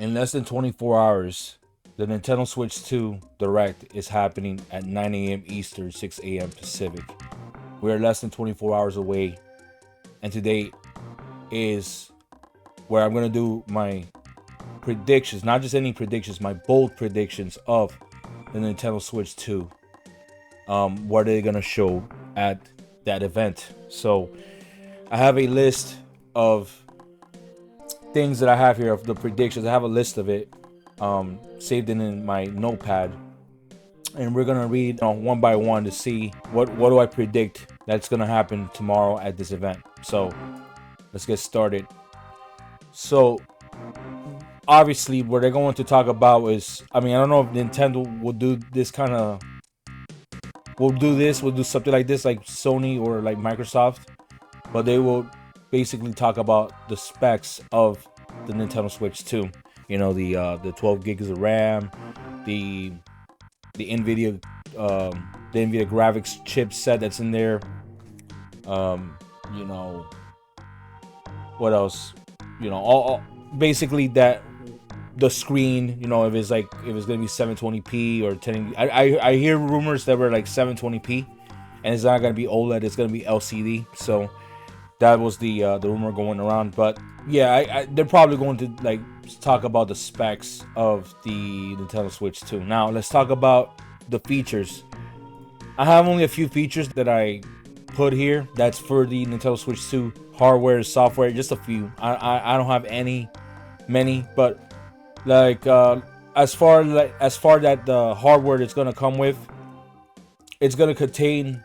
In less than 24 hours, the Nintendo Switch 2 Direct is happening at 9 a.m. Eastern, 6 a.m. Pacific. We are less than 24 hours away, and today is where I'm going to do my predictions, not just any predictions, my bold predictions of the Nintendo Switch 2. What are they going to show at that event? So I have a list of things that I have here of the predictions. I have a list of it saved in my notepad, and we're gonna read one by one to see what do I predict that's gonna happen tomorrow at this event. So let's get started. So obviously what they're going to talk about is, I don't know if Nintendo will do this kind of, will do something like this like Sony or like Microsoft, but they will basically talk about the specs of the Nintendo Switch 2. You know, the 12 gigs of RAM, the NVIDIA graphics chipset that's in there. You know, what else? You know, all basically that the screen. You know, if it's gonna be 720p or 10. I hear rumors that were like 720p, and it's not gonna be OLED. It's gonna be LCD. So that was the rumor going around. But yeah, they're probably going to like talk about the specs of the Nintendo Switch 2. Now let's talk about the features. I have only a few features that I put here that's for the Nintendo Switch 2 hardware, software, just a few. I don't have many, but like as far that the hardware that's gonna come with, it's gonna contain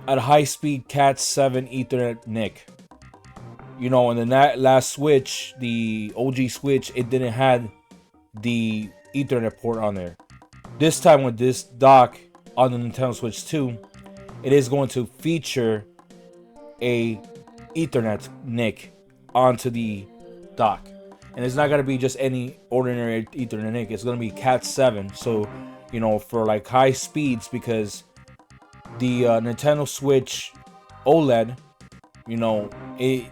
a high-speed Cat7 Ethernet NIC. You know, in the last Switch, the OG Switch, it didn't have the Ethernet port on there. This time with this dock on the Nintendo Switch 2, it is going to feature a Ethernet NIC onto the dock. And it's not going to be just any ordinary Ethernet NIC. It's going to be Cat7. So, you know, for like high speeds, because the Nintendo Switch OLED, you know, I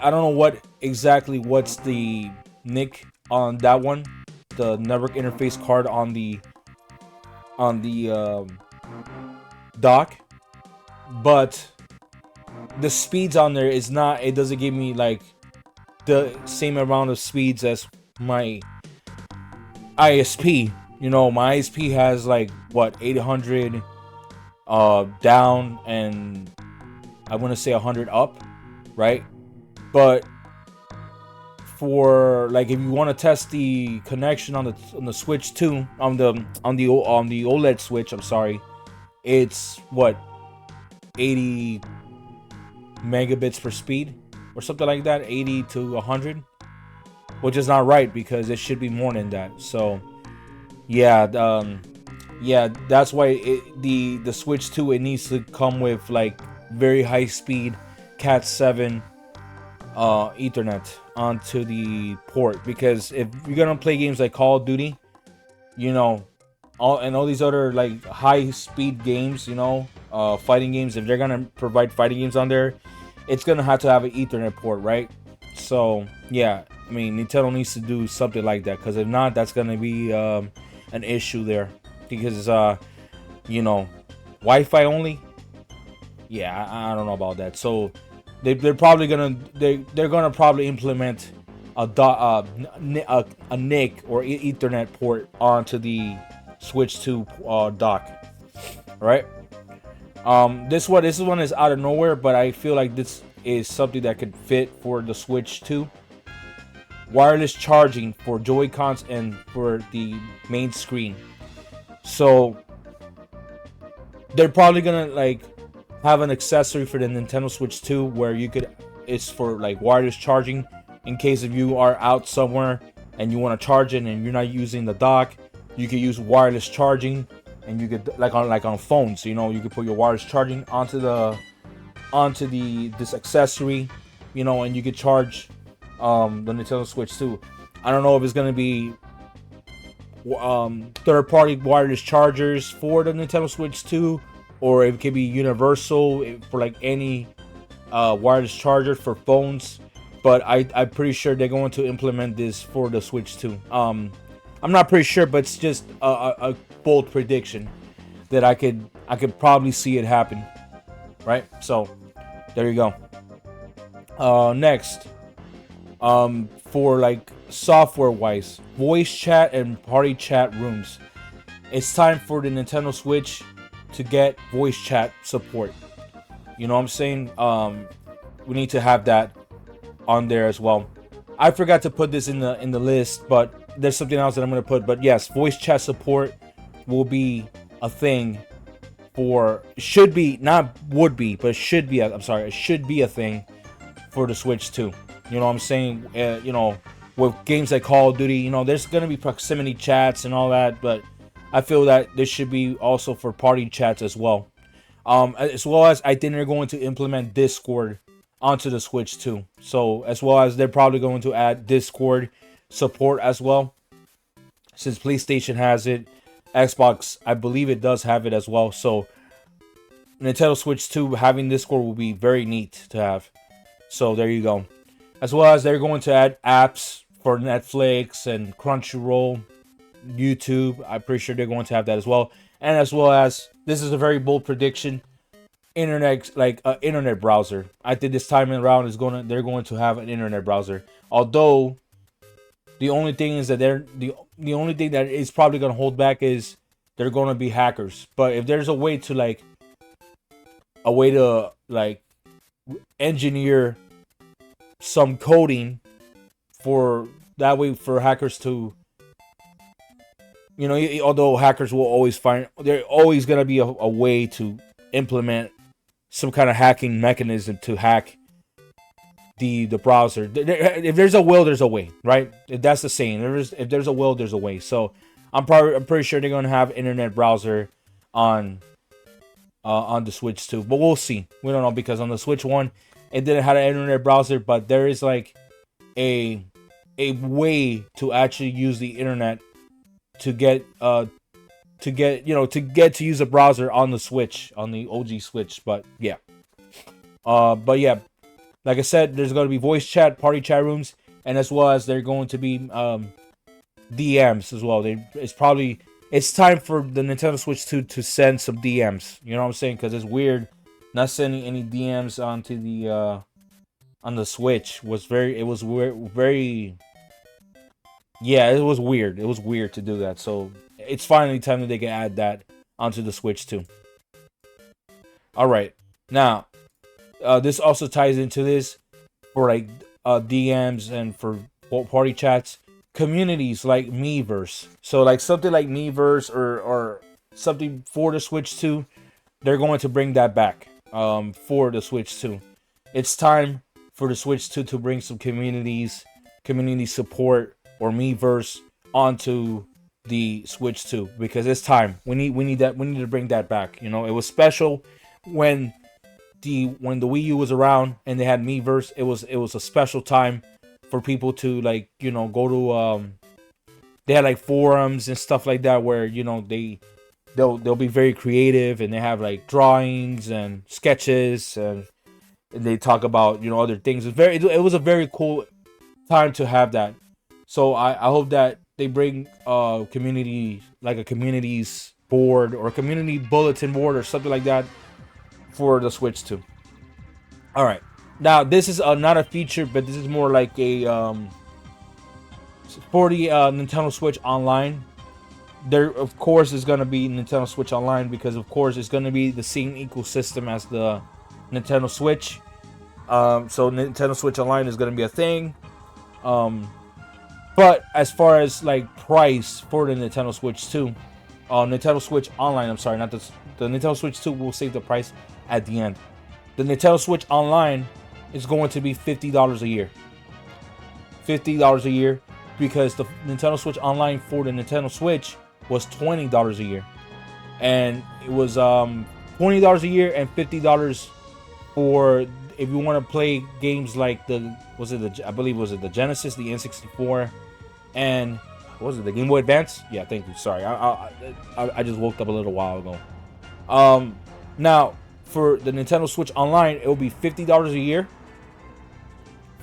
don't know what's the NIC on that one, the network interface card on the dock, but the speeds on there is not, it doesn't give me like the same amount of speeds as my ISP. You know, my ISP has like what, 800 down and I want to say 100 up, right? But for like, if you want to test the connection on the Switch 2, on the OLED Switch, I'm sorry, it's what, 80 megabits per speed or something like that, 80 to 100, which is not right because it should be more than that. So yeah, that's why the Switch 2, it needs to come with like very high speed Cat7 Ethernet onto the port, because if you're gonna play games like Call of Duty, you know, all these other like high speed games, you know, fighting games, if they're gonna provide fighting games on there, it's gonna have to have an Ethernet port, right? So yeah, I mean, Nintendo needs to do something like that, because if not, that's gonna be an issue there, because you know, Wi-Fi only, yeah, I don't know about that. So they're probably gonna probably implement a NIC or Ethernet port onto the Switch 2 dock, right? This one is out of nowhere, but I feel like this is something that could fit for the Switch 2. Wireless charging for Joy-Cons and for the main screen. So they're probably gonna like have an accessory for the Nintendo Switch 2 where it's for like wireless charging, in case if you are out somewhere and you want to charge it and you're not using the dock, you could use wireless charging, and you could like on phones, you know, you could put your wireless charging onto this accessory, you know, and you could charge the Nintendo Switch 2. I don't know if it's gonna be third-party wireless chargers for the Nintendo Switch 2, or it could be universal for like any wireless charger for phones. but I'm pretty sure they're going to implement this for the Switch too. I'm not pretty sure, but it's just a bold prediction that I could probably see it happen, right? So there you go. Next, for like software wise, voice chat and party chat rooms. It's time for the Nintendo Switch to get voice chat support. You know what I'm saying? We need to have that on there as well. I forgot to put this in the list, but there's something else that I'm gonna put. But yes, voice chat support will be a thing for, should be, not would be, but should be, I'm sorry, it should be a thing for the Switch too. You know what I'm saying? You know, with games like Call of Duty, you know, there's gonna be proximity chats and all that, but I feel that this should be also for party chats as well. As well as I think they're going to implement Discord onto the Switch too. So as well as they're probably going to add Discord support as well. Since PlayStation has it, Xbox, I believe it does have it as well. So Nintendo Switch 2 having Discord will be very neat to have. So there you go. As well as they're going to add apps for Netflix and Crunchyroll, YouTube. I'm pretty sure they're going to have that as well. And as well as, this is a very bold prediction, internet, like an internet browser. I think this time around they're going to have an internet browser. Although the only thing is that the only thing that is probably going to hold back is they're going to be hackers. But if there's a way to engineer some coding for that way for hackers to, you know, although hackers will always find, there's always going to be a way to implement some kind of hacking mechanism to hack the browser. If there's a will, there's a way, right? That's the saying. If there's a will, there's a way. So I'm pretty sure they're going to have internet browser on the Switch too. But we'll see. We don't know, because on the Switch 1, it didn't have an internet browser, but there is like a way to actually use the internet to get to use a browser on the Switch, on the OG Switch. But yeah, like I said, there's going to be voice chat, party chat rooms, and as well as they're going to be DMs as well. It's time for the Nintendo Switch 2 to send some DMs. You know what I'm saying? Because it's weird not sending any DMs onto the on the Switch. It was weird. It was weird to do that. So it's finally time that they can add that onto the Switch too. All right, now this also ties into this for like DMs and for party chats. Communities like Miiverse. So like something like Miiverse or something for the Switch 2, they're going to bring that back for the Switch 2. It's time for the Switch 2 to bring some community support or Miiverse onto the Switch 2, because it's time. We need to bring that back. You know, it was special when the Wii U was around and they had Miiverse. It was a special time for people to, like, you know, go to they had like forums and stuff like that where, you know, they'll be very creative, and they have like drawings and sketches, and they talk about, you know, other things. It was a very cool time to have that. So I hope that they bring community, like a communities board or a community bulletin board or something like that for the Switch 2. All right. Now, this is not a feature, but this is more like a for the Nintendo Switch Online. There, of course, is going to be Nintendo Switch Online, because, of course, it's going to be the same ecosystem as the Nintendo Switch. So Nintendo Switch Online is going to be a thing. But as far as like price for the Nintendo Switch 2, Nintendo Switch Online, I'm sorry, not the Nintendo Switch 2 will save the price at the end. The Nintendo Switch Online is going to be $50 a year. $50 a year, because the Nintendo Switch Online for the Nintendo Switch was $20 a year. And it was $20 a year and $50 for if you want to play games like I believe the Genesis, the N64, and what was it, the Game Boy Advance? Yeah, thank you. Sorry, I just woke up a little while ago. Now for the Nintendo Switch Online, it will be $50 a year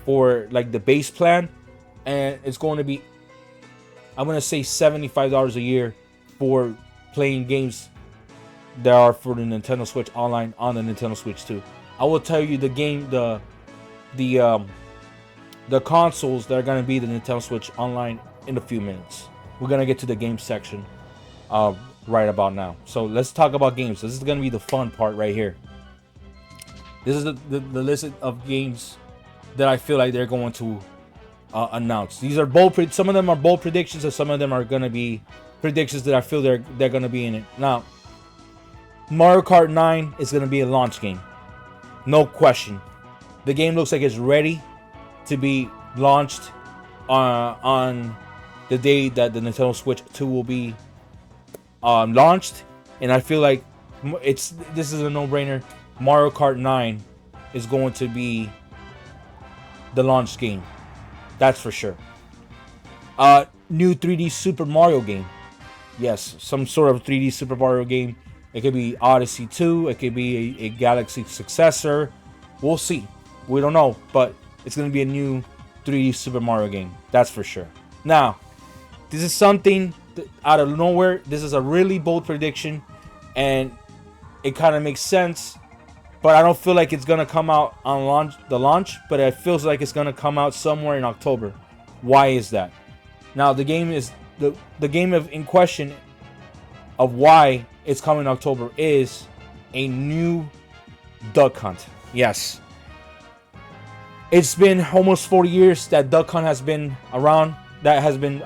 for like the base plan, and it's going to be, I'm gonna say $75 a year for playing games that are for the Nintendo Switch Online on the Nintendo Switch 2. I will tell you the consoles that are gonna be the Nintendo Switch Online in a few minutes. We're gonna get to the game section right about now. So let's talk about games. This is gonna be the fun part right here. This is the list of games that I feel like they're going to announce. These are bold. Some of them are bold predictions, and some of them are gonna be predictions that I feel they're gonna be in it. Now, Mario Kart 9 is gonna be a launch game, no question. The game looks like it's ready to be launched on the day that the Nintendo Switch 2 will be launched, and I feel like this is a no-brainer. Mario Kart 9 is going to be the launch game. That's for sure. New 3D Super Mario game. Yes, some sort of 3D Super Mario game. It could be Odyssey 2. It could be a Galaxy successor. We'll see. We don't know, but it's going to be a new 3D Super Mario game. That's for sure. Now, this is something out of nowhere. This is a really bold prediction, and it kind of makes sense. But I don't feel like it's gonna come out on launch, but it feels like it's gonna come out somewhere in October. Why is that? Now the game is the game in question of why it's coming in October is a new Duck Hunt. Yes, it's been almost 40 years that Duck Hunt has been around. That has been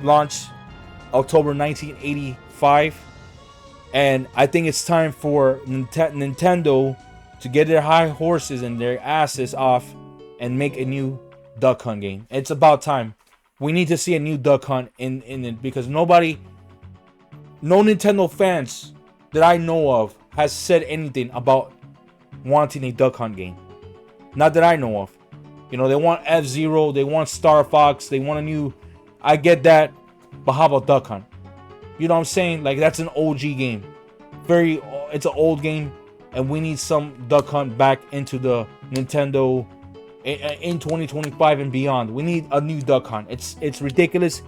launched October 1985, and I think it's time for Nintendo to get their high horses and their asses off and make a new Duck Hunt game. It's about time. We need to see a new Duck Hunt in it, because no Nintendo fans that I know of has said anything about wanting a Duck Hunt game. Not that I know of. You know, they want F-Zero, they want Star Fox, they want a new... I get that, but how about Duck Hunt? You know what I'm saying? Like, that's an OG game. It's an old game. And we need some Duck Hunt back into the Nintendo in 2025 and beyond. We need a new Duck Hunt. It's ridiculous.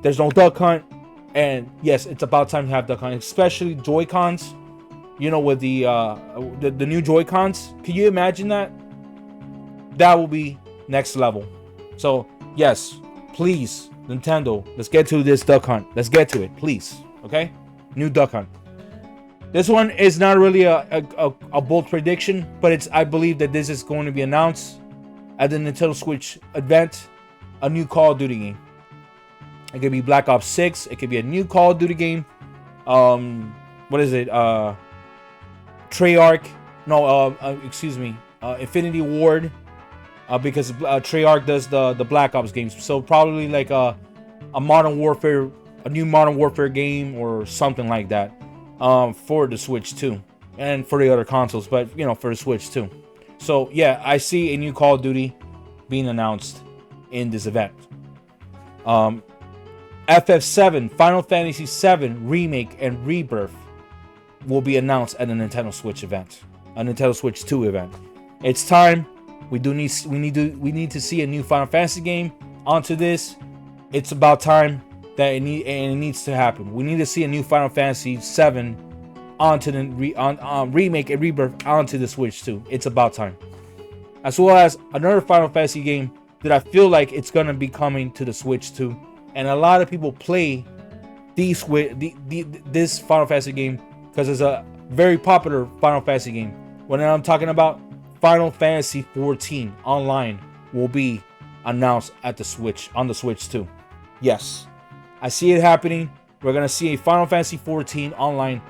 There's no Duck Hunt, and yes, it's about time to have Duck Hunt, especially Joy-Cons. You know, with the new Joy-Cons. Can you imagine that? That will be next level. So yes, please, Nintendo, let's get to this Duck Hunt. Let's get to it, please. Okay, new Duck Hunt. This one is not really a bold prediction, but I believe that this is going to be announced at the Nintendo Switch event. A new Call of Duty game. It could be Black Ops 6. It could be a new Call of Duty game. What is it? Treyarch. No, excuse me. Infinity Ward. Because Treyarch does the Black Ops games. So probably like a Modern Warfare, a new Modern Warfare game or something like that. For the Switch 2 and for the other consoles, but you know, for the Switch 2. So yeah, I see a new Call of Duty being announced in this event. FF7, Final Fantasy 7 Remake and Rebirth will be announced at the Nintendo Switch event, a Nintendo Switch 2 event. It's time. We need to see a new Final Fantasy game onto this. It's about time that it needs to happen. We need to see a new Final Fantasy 7 onto the Remake and Rebirth onto the Switch 2. It's about time. As well as another Final Fantasy game that I feel like it's gonna be coming to the Switch 2, and a lot of people play this Final Fantasy game because it's a very popular Final Fantasy game. When I'm talking about Final Fantasy 14 Online will be announced at the Switch on the Switch 2. Yes. I see it happening. We're going to see a Final Fantasy 14 Online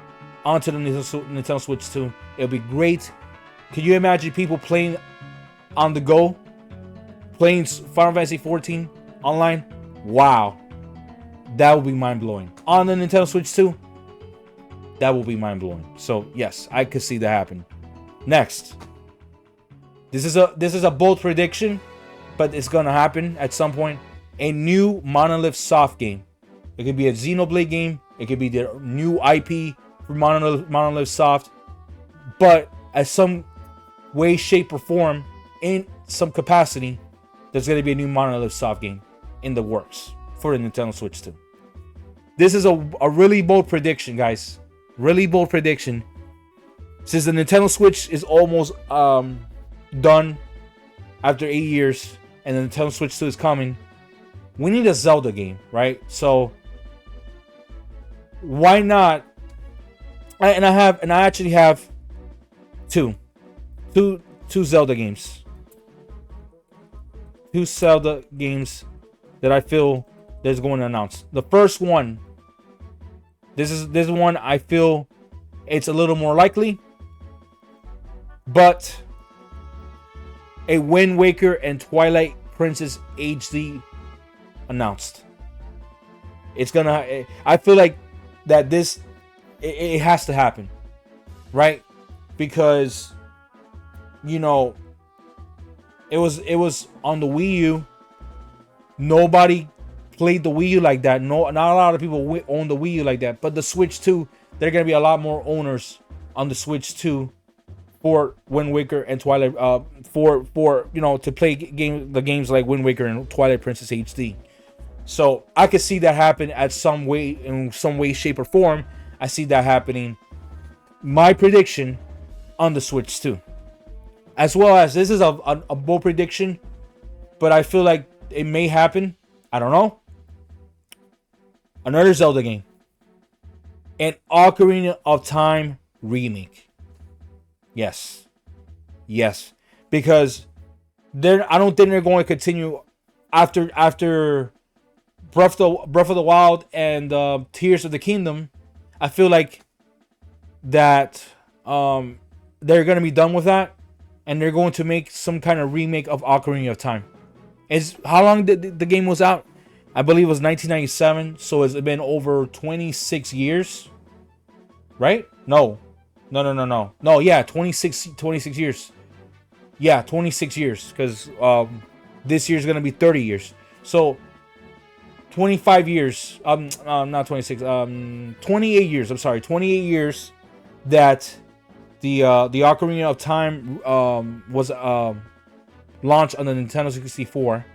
onto the Nintendo Switch 2. It'll be great. Can you imagine people playing on the go? Playing Final Fantasy 14 Online? Wow. That will be mind-blowing. On the Nintendo Switch 2? That will be mind-blowing. So, yes, I could see that happen. Next. This is a bold prediction, but it's going to happen at some point. A new Monolith soft game. It could be a Xenoblade game. It could be their new IP for Monolith Soft. But at some way, shape, or form, in some capacity, there's gonna be a new Monolith soft game in the works for the Nintendo Switch 2. This is a really bold prediction, guys. Really bold prediction. Since the Nintendo Switch is almost done after 8 years, and the Nintendo Switch 2 is coming, we need a Zelda game, right? So why not? I actually have two Zelda games. Two Zelda games that I feel there's going to announce. The first one, this one I feel it's a little more likely, but a Wind Waker and Twilight Princess HD announced. It's gonna. I feel like that this it has to happen, right? Because you know it was on the Wii U. Nobody played the Wii U like that. No, not a lot of people own the Wii U like that. But the Switch 2, there are gonna be a lot more owners on the Switch 2 for Wind Waker and Twilight. For to play the games like Wind Waker and Twilight Princess HD. So I could see that happen in some way, shape, or form. I see that happening. My prediction on the Switch 2, as well as this is a bold prediction, but I feel like it may happen. I don't know. Another Zelda game, an Ocarina of Time remake. Yes, because I don't think they're going to continue after Breath of the Wild and Tears of the Kingdom. I feel like that they're going to be done with that, and they're going to make some kind of remake of Ocarina of Time. How long did the game was out? I believe it was 1997, so it's been over 26 years, right? No, yeah, 26 years. Yeah, 26 years, because this year's going to be 30 years. So 25 years, not 26, 28 years, I'm sorry, 28 years that the Ocarina of Time was launched on the Nintendo 64.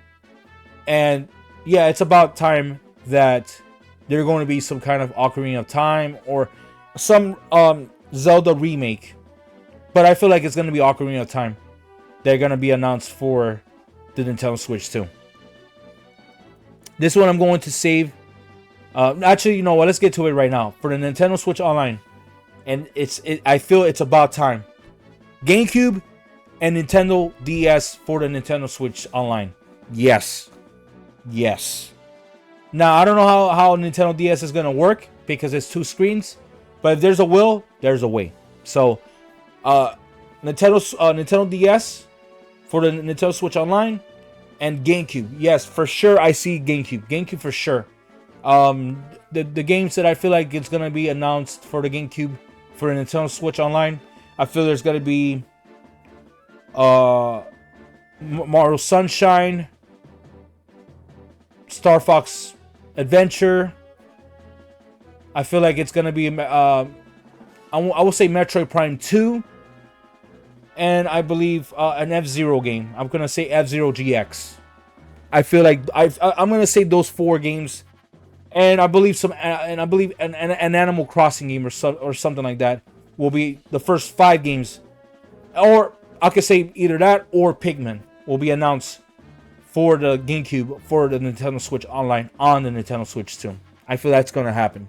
And yeah, it's about time that there's going to be some kind of Ocarina of Time or some Zelda remake. But I feel like it's going to be Ocarina of Time. They're going to be announced for the Nintendo Switch 2. This one I'm going to save. Actually, you know what? Let's get to it right now. For the Nintendo Switch Online. And I feel it's about time. GameCube and Nintendo DS for the Nintendo Switch Online. Yes. Now, I don't know how Nintendo DS is going to work because it's 2 screens. But if there's a will, there's a way. So, Nintendo DS for the Nintendo Switch Online and GameCube. Yes, for sure I see GameCube. GameCube for sure. The games that I feel like it's going to be announced for the GameCube for the Nintendo Switch Online, I feel there's going to be Mario Sunshine, Star Fox Adventure. I feel like it's going to be I will say Metroid Prime 2. And I believe an F-Zero game. I'm going to say F-Zero GX. I feel like I'm going to say those 4 games. And I believe an Animal Crossing game or something like that will be the first 5 games. Or I could say either that or Pikmin will be announced for the GameCube for the Nintendo Switch Online on the Nintendo Switch 2. I feel that's going to happen.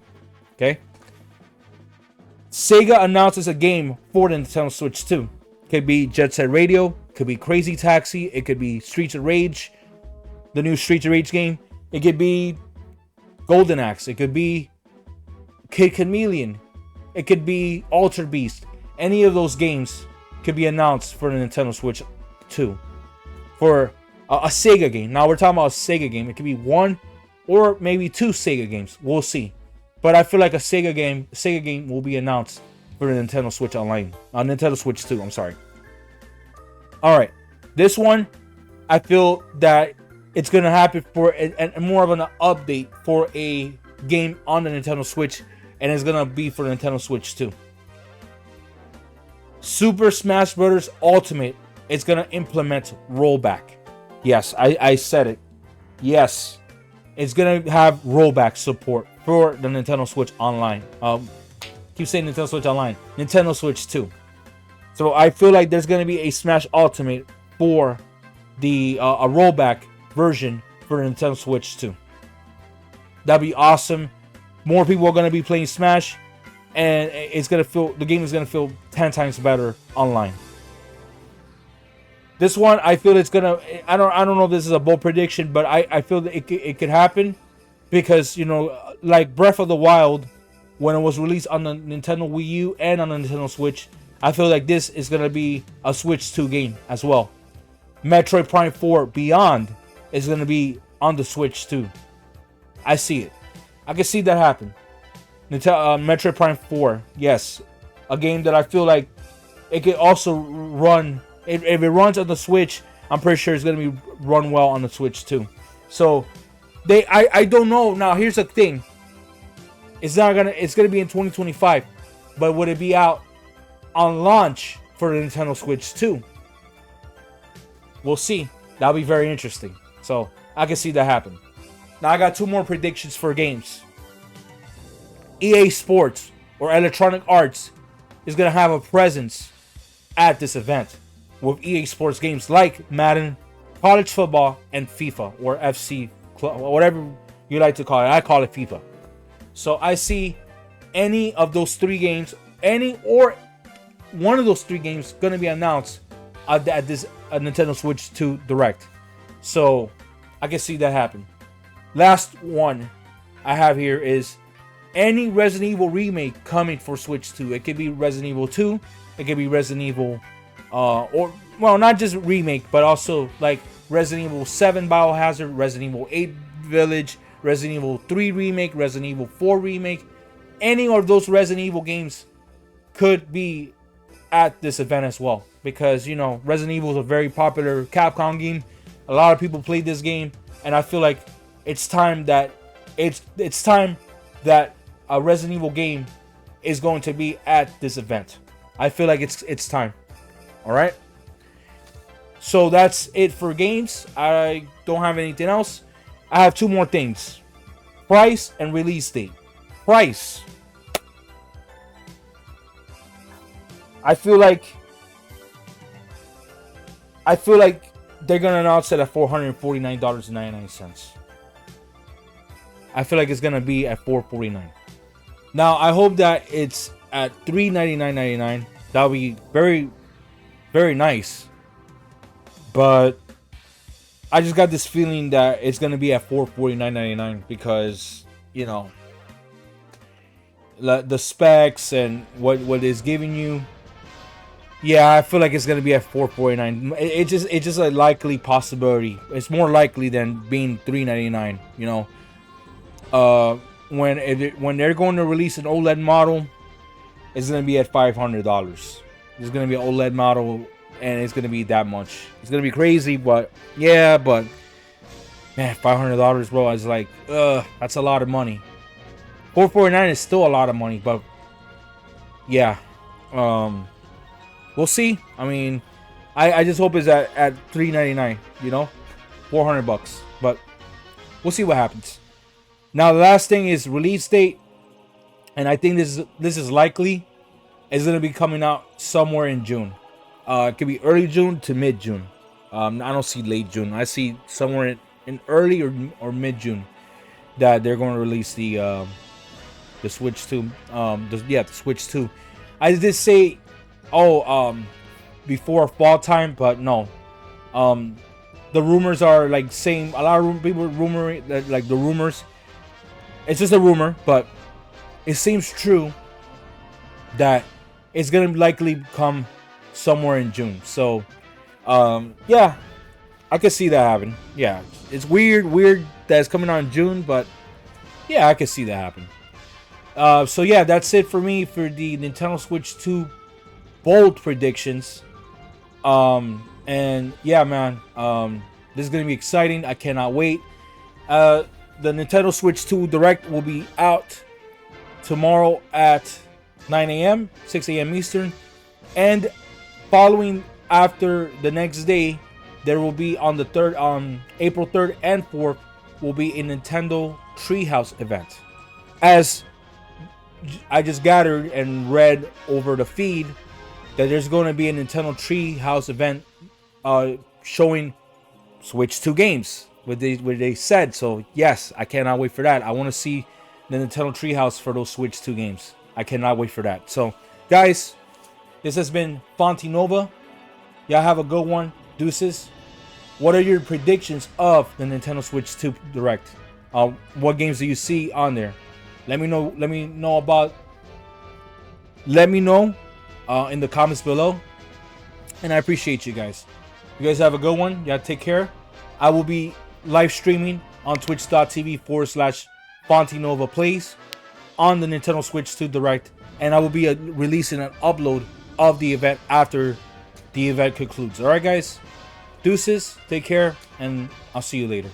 Okay? Sega announces a game for the Nintendo Switch 2. Could be Jet Set Radio, could be Crazy Taxi, it could be Streets of Rage, the new Streets of Rage game. It could be Golden Axe, it could be Kid Chameleon, it could be Altered Beast. Any of those games could be announced for the Nintendo Switch 2 for a Sega game. Now we're talking about a Sega game. It could be 1 or maybe 2 Sega games. We'll see. But I feel like a Sega game will be announced for the Nintendo Switch Online. Nintendo Switch 2, I'm sorry. Alright. This one, I feel that it's going to happen for more of an update for a game on the Nintendo Switch. And it's going to be for the Nintendo Switch 2. Super Smash Bros. Ultimate is going to implement rollback. Yes, I said it. Yes, it's gonna have rollback support for the Nintendo Switch Online. Keep saying Nintendo Switch Online. Nintendo Switch 2. So I feel like there's gonna be a Smash Ultimate for the a rollback version for Nintendo Switch 2. That'd be awesome. More people are gonna be playing Smash, and the game is gonna feel 10 times better online. This one, I feel it's gonna. I don't know if this is a bold prediction, but I feel that it could happen because, you know, like Breath of the Wild, when it was released on the Nintendo Wii U and on the Nintendo Switch, I feel like this is gonna be a Switch 2 game as well. Metroid Prime 4 Beyond is gonna be on the Switch 2. I see it. I can see that happen. Metroid Prime 4, yes, a game that I feel like it could also run. If it runs on the Switch, I'm pretty sure it's gonna be run well on the Switch too. So I don't know. Now here's the thing. It's gonna be in 2025, but would it be out on launch for the Nintendo Switch 2? We'll see. That'll be very interesting. So I can see that happen. Now I got two more predictions for games. EA Sports or Electronic Arts is gonna have a presence at this event with EA Sports games like Madden, college football, and FIFA, or FC, whatever you like to call it. I call it FIFA. So I see any of those three games, any or one of those three games, going to be announced at this Nintendo Switch 2 Direct. So I can see that happen. Last one I have here is any Resident Evil remake coming for Switch 2. It could be Resident Evil 2. It could be Resident Evil, or, well, not just remake, but also like Resident Evil 7 Biohazard, Resident Evil 8 Village, Resident Evil 3 Remake, Resident Evil 4 Remake. Any of those Resident Evil games could be at this event as well. Because, you know, Resident Evil is a very popular Capcom game. A lot of people played this game. And I feel like it's time that a Resident Evil game is going to be at this event. I feel like it's time. All right. So that's it for games. I don't have anything else. I have two more things. Price and release date. Price. I feel like they're gonna announce it at $449.99. I feel like it's gonna be at $449. Now I hope that it's at $399.99. That'll be very, very nice. But I just got this feeling that it's gonna be at $449.99 because, you know, the specs and what it's giving you. Yeah, I feel like it's gonna be at $449. It's just a likely possibility. It's more likely than being $399. You know, when they're going to release an OLED model, it's gonna be at $500. It's gonna be an OLED model, and it's gonna be that much. It's gonna be crazy, but yeah, but man, $500, bro. I was like, that's a lot of money. $449 is still a lot of money, but yeah, we'll see. I mean, I just hope it's at $399. You know, $400. But we'll see what happens. Now the last thing is release date, and I think this is likely. It's gonna be coming out somewhere in June. It could be early June to mid June. I don't see late June. I see somewhere in early or mid June that they're going to release the Switch 2. The Switch 2. I did say, before fall time, but no. The rumors are like saying, a lot of people rumoring that, like, the rumors. It's just a rumor, but it seems true that it's gonna likely come somewhere in June. So, yeah, I could see that happen. Yeah, it's weird that it's coming out in June, but yeah, I could see that happen. So yeah, that's it for me for the Nintendo Switch 2 bold predictions. And yeah, man, this is gonna be exciting. I cannot wait. The Nintendo Switch 2 Direct will be out tomorrow at 9 a.m., 6 a.m. Eastern, and following after the next day there will be on the April 3rd and 4th will be a Nintendo Treehouse event. As I just gathered and read over the feed that there's going to be a Nintendo Treehouse event showing Switch 2 games, what they said. So yes, I cannot wait for that. I want to see the Nintendo Treehouse for those Switch 2 games. I cannot wait for that. So guys, this has been Fontinova. Y'all have a good one. Deuces. What are your predictions of the Nintendo Switch 2 Direct? What games do you see on there? Let me know. Let me know in the comments below. And I appreciate you guys. You guys have a good one. Y'all take care. I will be live streaming on twitch.tv/Fontinova Plays on the Nintendo Switch 2 Direct. And I will be releasing an upload of the event after the event concludes. Alright guys, deuces, take care, and I'll see you later.